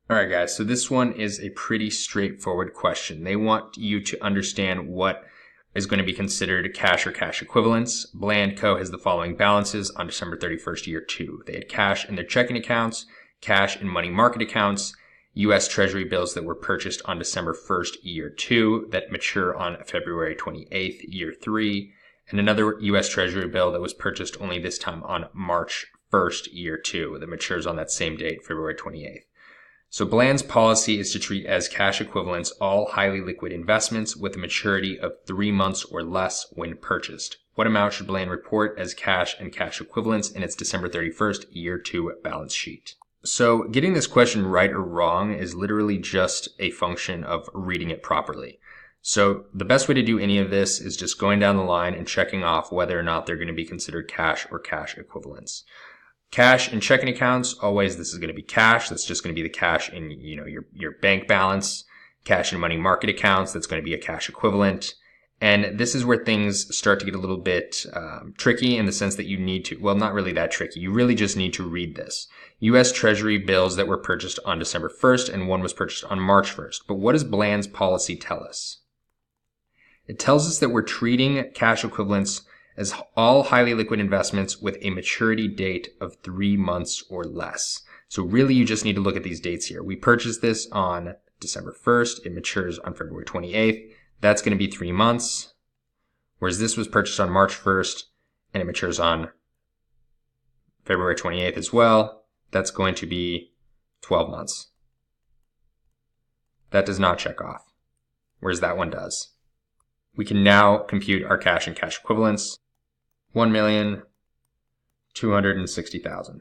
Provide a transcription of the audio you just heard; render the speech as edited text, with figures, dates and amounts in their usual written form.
All right, guys, so this one is a pretty straightforward question. They want you to understand what is going to be considered cash or cash equivalents. Bland Co. has the following balances on December 31st, year 2. They had cash in their checking accounts, cash in money market accounts, U.S. Treasury bills that were purchased on December 1st, year 2, that mature on February 28th, year 3, and another U.S. Treasury bill that was purchased only this time on March 1st, year 2, that matures on that same date, February 28th. So Bland's policy is to treat as cash equivalents all highly liquid investments with a maturity of 3 months or less when purchased. What amount should Bland report as cash and cash equivalents in its December 31st, year 2 balance sheet? So getting this question right or wrong is literally just a function of reading it properly. So the best way to do any of this is just going down the line and checking off whether or not they're going to be considered cash or cash equivalents. Cash in checking accounts, always this is going to be cash. That's just going to be the cash in your bank balance. Cash in money market accounts, that's going to be a cash equivalent. And this is where things start to get a little bit tricky in the sense that you need to, well, not really that tricky. You really just need to read this. U.S. Treasury bills that were purchased on December 1st and one was purchased on March 1st. But what does Bland's policy tell us? It tells us that we're treating cash equivalents as all highly liquid investments with a maturity date of 3 months or less. So really you just need to look at these dates here. We purchased this on December 1st. It matures on February 28th. That's going to be 3 months. Whereas this was purchased on March 1st and it matures on February 28th as well. That's going to be 12 months. That does not check off, whereas that one does. We can now compute our cash and cash equivalents. 1,260,000.